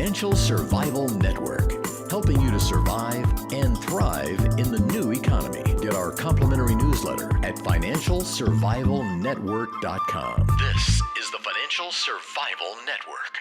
Financial Survival Network, helping you to survive and thrive in the new economy. Get our complimentary newsletter at financialsurvivalnetwork.com. This is the Financial Survival Network.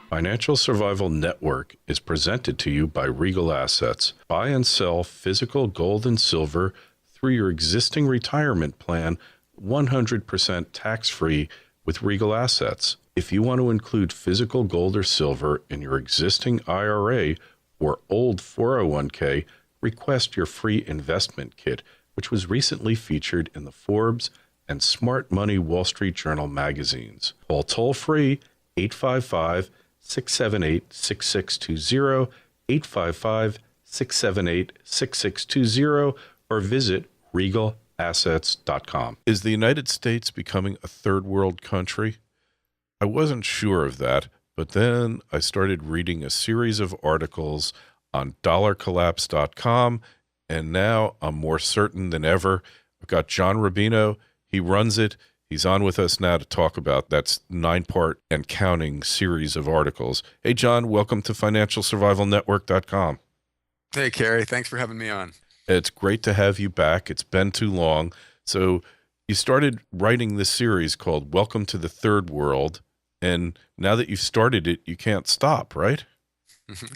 Financial Survival Network is presented to you by Regal Assets. Buy and sell physical gold and silver through your existing retirement plan, 100% tax-free with Regal Assets. If you want to include physical gold or silver in your existing IRA or old 401k, request your free investment kit, which was recently featured in the Forbes and Smart Money Wall Street Journal magazines. Call toll-free 855-678-6620, 855-678-6620, or visit regalassets.com. Is the United States becoming a third world country? I wasn't sure of that, but then I started reading a series of articles on dollarcollapse.com, and now I'm more certain than ever. I've got John Rubino. He runs it. He's on with us now to talk about that 9-part and counting series of articles. Hey, John, welcome to financialsurvivalnetwork.com. Hey, Kerry. Thanks for having me on. It's great to have you back. It's been too long. So you started writing this series called Welcome to the Third World, and now that you've started it, you can't stop, right?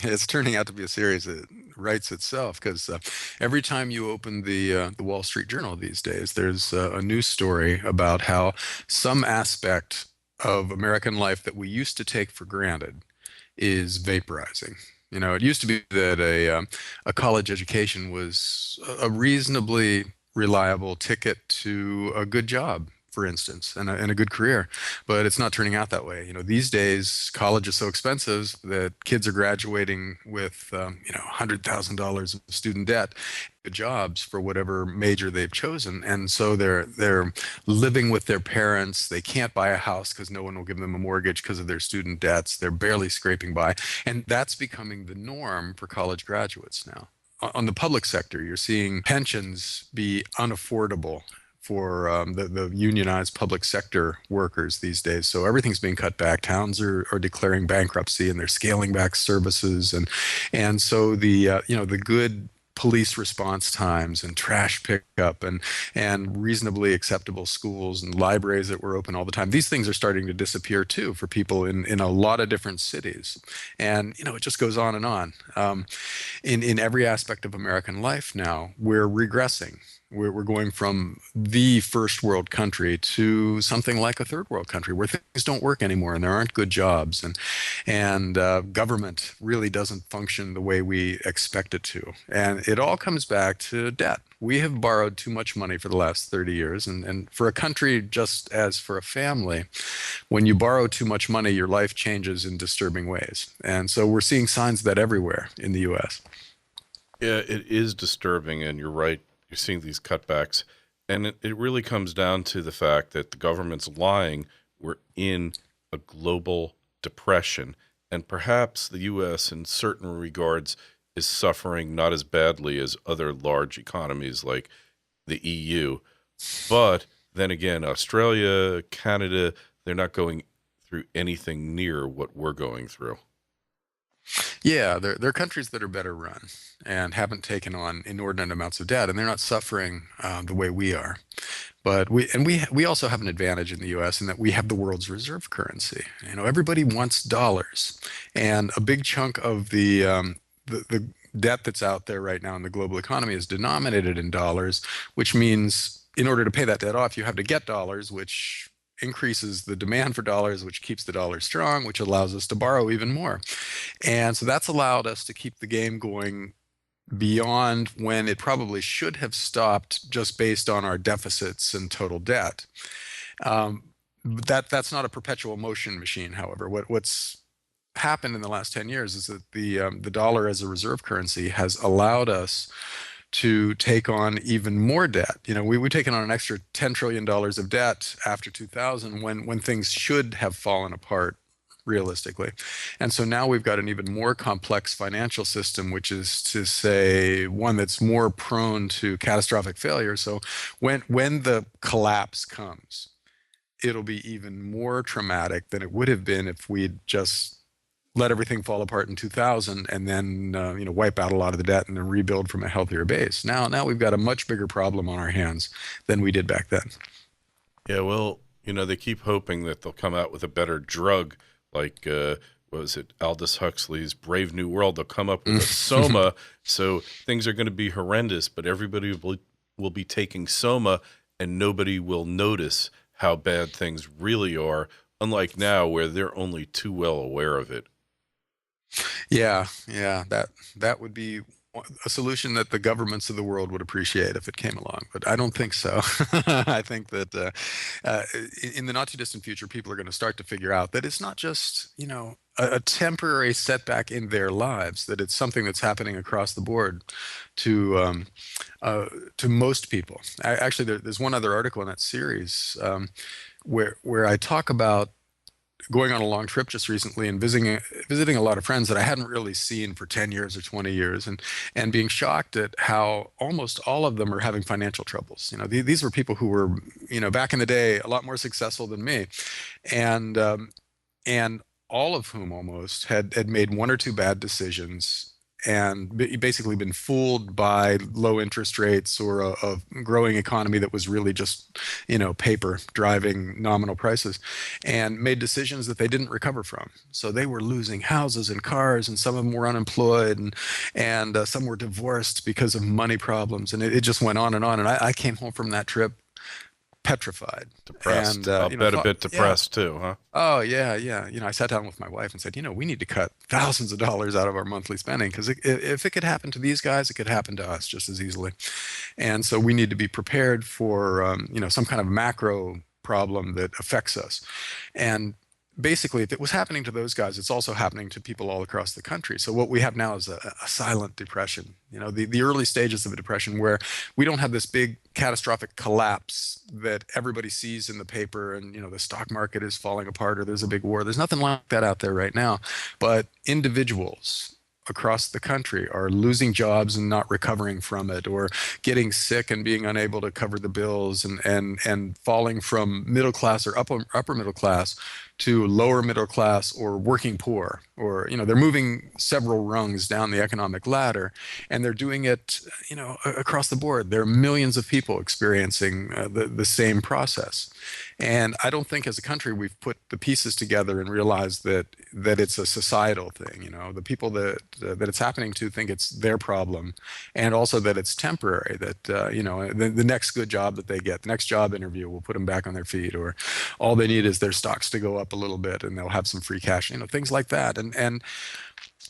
It's turning out to be a series that writes itself, because every time you open the Wall Street Journal these days, there's a news story about how some aspect of American life that we used to take for granted is vaporizing. You know, it used to be that a college education was a reasonably reliable ticket to a good job, for instance, and a good career, but it's not turning out that way. You know, these days college is so expensive that kids are graduating with $100,000 of student debt, jobs for whatever major they've chosen, and so they're living with their parents. They can't buy a house because no one will give them a mortgage because of their student debts. They're barely scraping by, and that's becoming the norm for college graduates now. On the public sector, you're seeing pensions be unaffordable for the unionized public sector workers these days. So everything's being cut back. Towns are declaring bankruptcy, and they're scaling back services, and so the good police response times and trash pickup and reasonably acceptable schools and libraries that were open all the time, these things are starting to disappear too for people in a lot of different cities. And it just goes on and on. In every aspect of American life now, we're regressing. We're going from the first world country to something like a third world country where things don't work anymore, and there aren't good jobs, and government really doesn't function the way we expect it to. And it all comes back to debt. We have borrowed too much money for the last 30 years. And for a country, just as for a family, when you borrow too much money, your life changes in disturbing ways. And so we're seeing signs of that everywhere in the U.S. Yeah, it is disturbing, and you're right. You're seeing these cutbacks, and it really comes down to the fact that the government's lying. We're in a global depression, and perhaps the U.S. in certain regards is suffering not as badly as other large economies like the EU. But then again, Australia, Canada, they're not going through anything near what we're going through. Yeah, there are countries that are better run and haven't taken on inordinate amounts of debt, and they're not suffering the way we are. But we also have an advantage in the U.S. in that we have the world's reserve currency. Everybody wants dollars, and a big chunk of the debt that's out there right now in the global economy is denominated in dollars, which means in order to pay that debt off, you have to get dollars, which increases the demand for dollars, which keeps the dollar strong, which allows us to borrow even more. And so that's allowed us to keep the game going beyond when it probably should have stopped, just based on our deficits and total debt. That's not a perpetual motion machine, however. What's happened in the last 10 years is that the dollar as a reserve currency has allowed us to take on even more debt. We've taken on an extra $10 trillion of debt after 2000 when things should have fallen apart realistically. And so now we've got an even more complex financial system, which is to say one that's more prone to catastrophic failure. So when the collapse comes, it'll be even more traumatic than it would have been if we'd just let everything fall apart in 2000 and then wipe out a lot of the debt and then rebuild from a healthier base. Now we've got a much bigger problem on our hands than we did back then. Yeah, well, they keep hoping that they'll come out with a better drug, like what was it, Aldous Huxley's Brave New World. They'll come up with a Soma, so things are going to be horrendous, but everybody will be taking Soma, and nobody will notice how bad things really are, unlike now where they're only too well aware of it. Yeah, that would be a solution that the governments of the world would appreciate if it came along, but I don't think so. I think that in the not too distant future, people are going to start to figure out that it's not just a temporary setback in their lives, that it's something that's happening across the board to most people. Actually, there's one other article in that series where I talk about going on a long trip just recently and visiting a lot of friends that I hadn't really seen for 10 years or 20 years, and being shocked at how almost all of them are having financial troubles. These were people who were, back in the day, a lot more successful than me, and all of whom almost had made one or two bad decisions and basically been fooled by low interest rates or a growing economy that was really just, paper driving nominal prices, and made decisions that they didn't recover from. So they were losing houses and cars, and some of them were unemployed, and some were divorced because of money problems. And it just went on and on. And I came home from that trip petrified, Depressed. and I'll bet a bit depressed too, huh? Oh, yeah. I sat down with my wife and said, we need to cut thousands of dollars out of our monthly spending, because if it could happen to these guys, it could happen to us just as easily. And so we need to be prepared for, some kind of macro problem that affects us. And basically, if it was happening to those guys, it's also happening to people all across the country. So what we have now is a silent depression, the early stages of a depression, where we don't have this big catastrophic collapse that everybody sees in the paper, and the stock market is falling apart or there's a big war. There's nothing like that out there right now. But individuals across the country are losing jobs and not recovering from it, or getting sick and being unable to cover the bills, and falling from middle class or upper middle class to lower middle class or working poor, or they're moving several rungs down the economic ladder, and they're doing it across the board. There are millions of people experiencing the same process. And I don't think as a country we've put the pieces together and realized that it's a societal thing. The people that it's happening to think it's their problem, and also that it's temporary, that the next good job that they get, the next job interview will put them back on their feet, or all they need is their stocks to go up a little bit and they'll have some free cash, things like that. And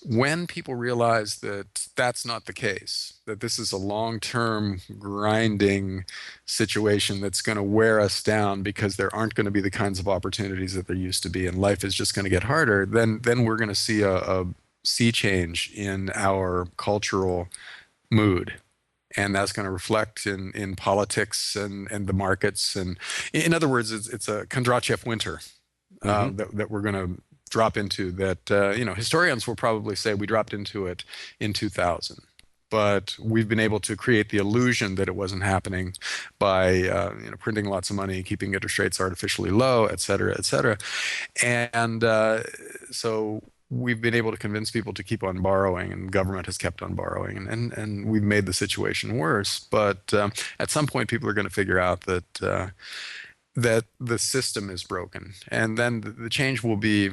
when people realize that that's not the case, that this is a long-term grinding situation that's going to wear us down because there aren't going to be the kinds of opportunities that there used to be, and life is just going to get harder, then we're going to see a sea change in our cultural mood. And that's going to reflect in politics and the markets. And in other words, it's a Kondrachev winter that we're going to drop into, that historians will probably say we dropped into it in 2000, but we've been able to create the illusion that it wasn't happening by printing lots of money, keeping interest rates artificially low, et cetera, et cetera. And so we've been able to convince people to keep on borrowing, and government has kept on borrowing, and we've made the situation worse. But at some point, people are going to figure out that the system is broken, and then the change will be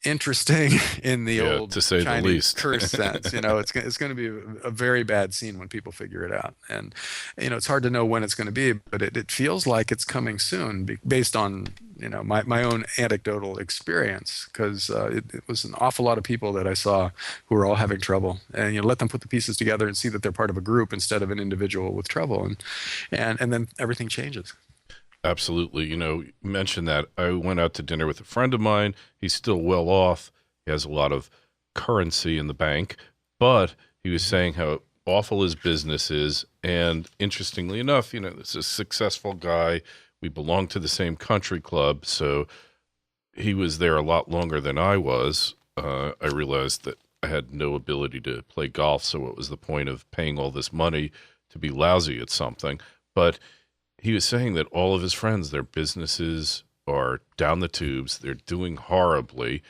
interesting in the old to say Chinese the least curse sense. It's going to be a very bad scene when people figure it out, and it's hard to know when it's going to be, but it feels like it's coming soon, based on my own anecdotal experience, because it was an awful lot of people that I saw who were all having trouble, and let them put the pieces together and see that they're part of a group instead of an individual with trouble, and then everything changes. Absolutely. You mentioned that. I went out to dinner with a friend of mine. He's still well off. He has a lot of currency in the bank, but he was saying how awful his business is. And interestingly enough, this is a successful guy. We belong to the same country club. So he was there a lot longer than I was. I realized that I had no ability to play golf. So what was the point of paying all this money to be lousy at something? But he was saying that all of his friends, their businesses are down the tubes. They're doing horribly.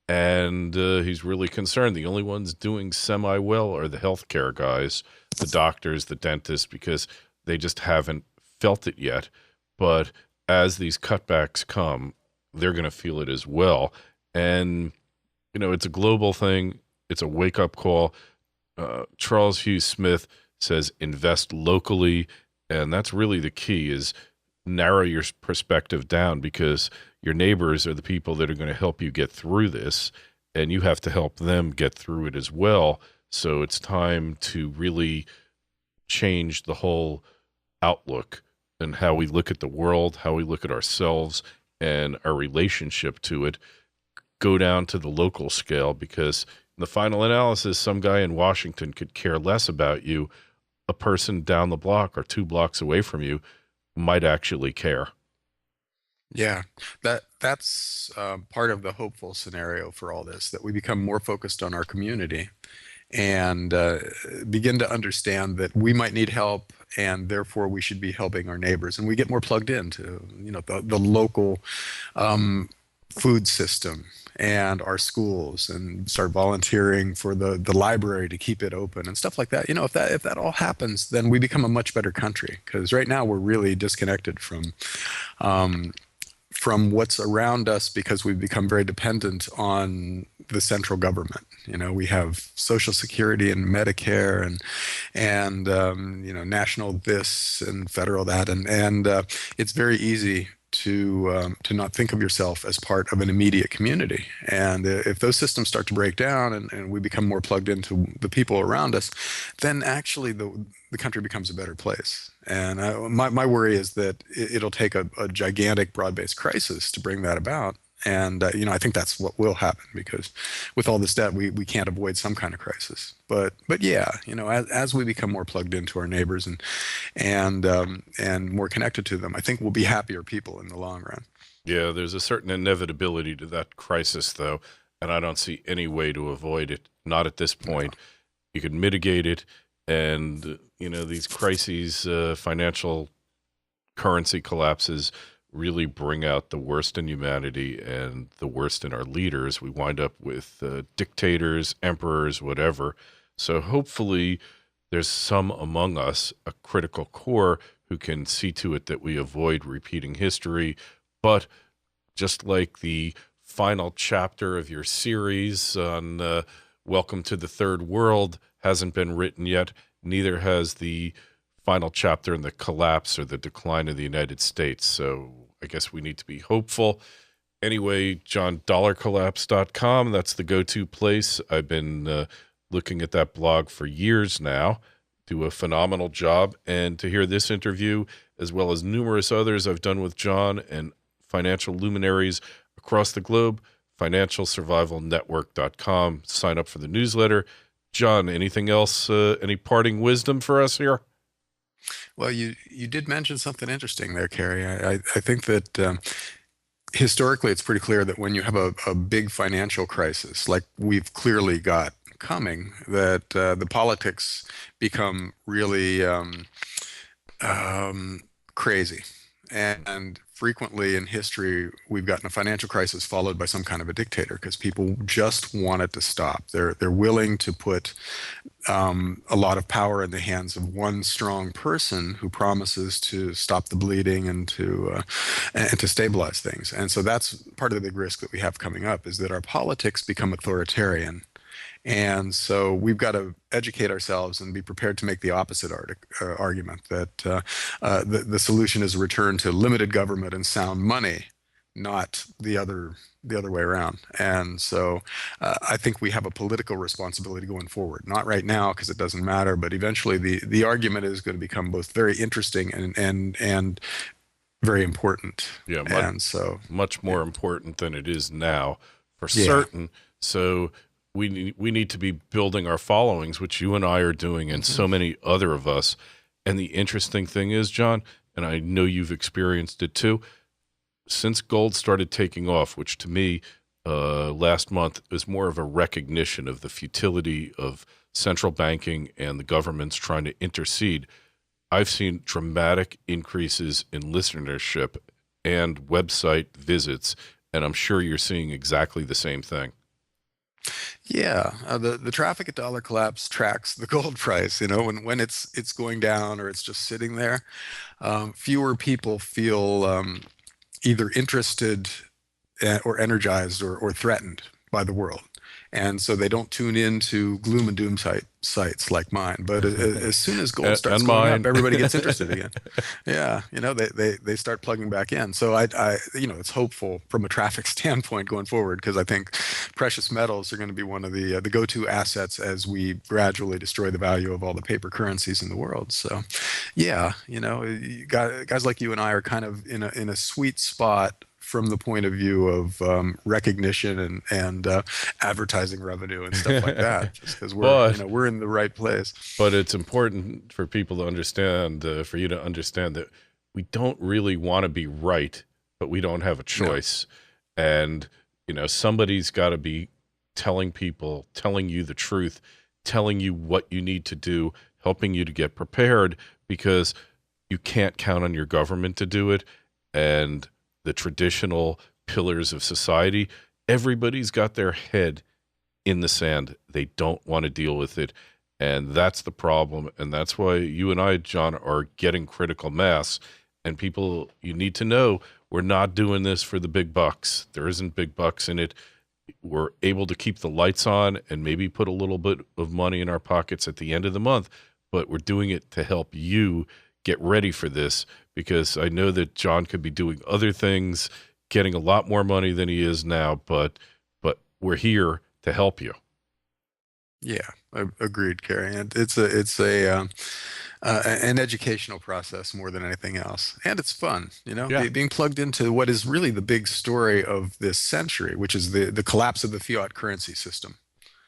And he's really concerned. The only ones doing semi-well are the healthcare guys, the doctors, the dentists, because they just haven't felt it yet. But as these cutbacks come, they're going to feel it as well. And, it's a global thing. It's a wake-up call. Charles Hugh Smith says invest locally, and that's really the key, is narrow your perspective down, because your neighbors are the people that are going to help you get through this, and you have to help them get through it as well. So it's time to really change the whole outlook and how we look at the world, how we look at ourselves and our relationship to it. Go down to the local scale, because in the final analysis, some guy in Washington could care less about you. A person down the block or 2 blocks away from you might actually care. Yeah, that's part of the hopeful scenario for all this, that we become more focused on our community and begin to understand that we might need help, and therefore we should be helping our neighbors, and we get more plugged into the local food system and our schools, and start volunteering for the library to keep it open and stuff like that. If that all happens, then we become a much better country, because right now we're really disconnected from what's around us, because we've become very dependent on the central government. We have Social Security and Medicare and national this and federal that, and it's very easy to not think of yourself as part of an immediate community. And if those systems start to break down, and we become more plugged into the people around us, then actually the country becomes a better place. And my worry is that it'll take a gigantic broad-based crisis to bring that about. And I think that's what will happen, because with all this debt, we can't avoid some kind of crisis. But yeah, as we become more plugged into our neighbors and more connected to them, I think we'll be happier people in the long run. Yeah, there's a certain inevitability to that crisis, though, and I don't see any way to avoid it. Not at this point. No. You can mitigate it, and these crises, financial currency collapses, really bring out the worst in humanity and the worst in our leaders. We wind up with dictators, emperors, whatever. So hopefully there's some among us, a critical core, who can see to it that we avoid repeating history. But just like the final chapter of your series on Welcome to the Third World hasn't been written yet, neither has the final chapter in the collapse or the decline of the United States. So I guess we need to be hopeful. Anyway, John, dollarcollapse.com, that's the go-to place. I've been looking at that blog for years now. Do a phenomenal job. And to hear this interview, as well as numerous others I've done with John and financial luminaries across the globe, financialsurvivalnetwork.com. Sign up for the newsletter. John, anything else, any parting wisdom for us here? Well, you did mention something interesting there, Kerry. I think that historically it's pretty clear that when you have a big financial crisis, like we've clearly got coming, that the politics become really crazy. And frequently in history, we've gotten a financial crisis followed by some kind of a dictator, because people just want it to stop. They're willing to put a lot of power in the hands of one strong person who promises to stop the bleeding and to stabilize things. And so that's part of the big risk that we have coming up, is that our politics become authoritarian. And so we've got to educate ourselves and be prepared to make the opposite argument, that the solution is a return to limited government and sound money, not the other way around. And so I think we have a political responsibility going forward. Not right now, because it doesn't matter, but eventually the argument is going to become both very interesting and very important. Yeah, and so much more important than it is now, for certain. So we need to be building our followings, which you and I are doing, and so many other of us. And the interesting thing is, John, and I know you've experienced it too, since gold started taking off, which to me last month is more of a recognition of the futility of central banking and the governments trying to intercede, I've seen dramatic increases in listenership and website visits, and I'm sure you're seeing exactly the same thing. Yeah, the traffic at Dollar Collapse tracks the gold price. When it's going down or it's just sitting there, fewer people feel either interested or energized or threatened by the world. And so they don't tune into gloom and doom sites like mine. But as soon as gold starts And going mine. up, everybody gets interested again. Yeah, they start plugging back in. So it's hopeful from a traffic standpoint going forward, because I think precious metals are going to be one of the go-to assets as we gradually destroy the value of all the paper currencies in the world. So, yeah, guys like you and I are kind of in a sweet spot from the point of view of recognition and advertising revenue and stuff like that, just because we're in the right place. But it's important for people to understand, for you to understand that we don't really want to be right, but we don't have a choice. No. And, somebody's got to be telling you the truth, telling you what you need to do, helping you to get prepared, because you can't count on your government to do it. And the traditional pillars of society, everybody's got their head in the sand. They don't want to deal with it. And that's the problem. And that's why you and I, John, are getting critical mass. And people, you need to know, we're not doing this for the big bucks. There isn't big bucks in it. We're able to keep the lights on and maybe put a little bit of money in our pockets at the end of the month. But we're doing it to help you get ready for this, because I know that John could be doing other things, getting a lot more money than he is now, but we're here to help you. Yeah, agreed, Kerry. And it's an educational process more than anything else, and it's fun. Yeah. Being plugged into what is really the big story of this century, which is the collapse of the fiat currency system.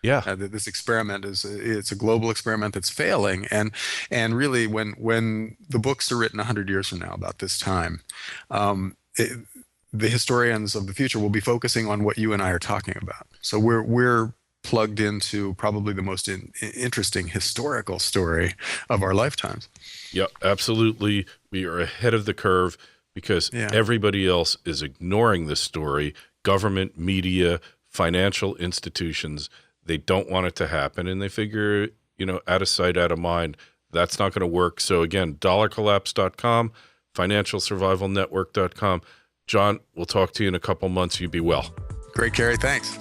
Yeah, this experiment it's a global experiment that's failing, and really when the books are written 100 years from now about this time, the historians of the future will be focusing on what you and I are talking about. So we're plugged into probably the most interesting historical story of our lifetimes. Yeah, absolutely. We are ahead of the curve because everybody else is ignoring this story. Government, media, financial institutions. They don't want it to happen, and they figure, out of sight, out of mind. That's not going to work. So again, dollarcollapse.com, financialsurvivalnetwork.com. John, we'll talk to you in a couple months. You be well. Great, Kerry. Thanks.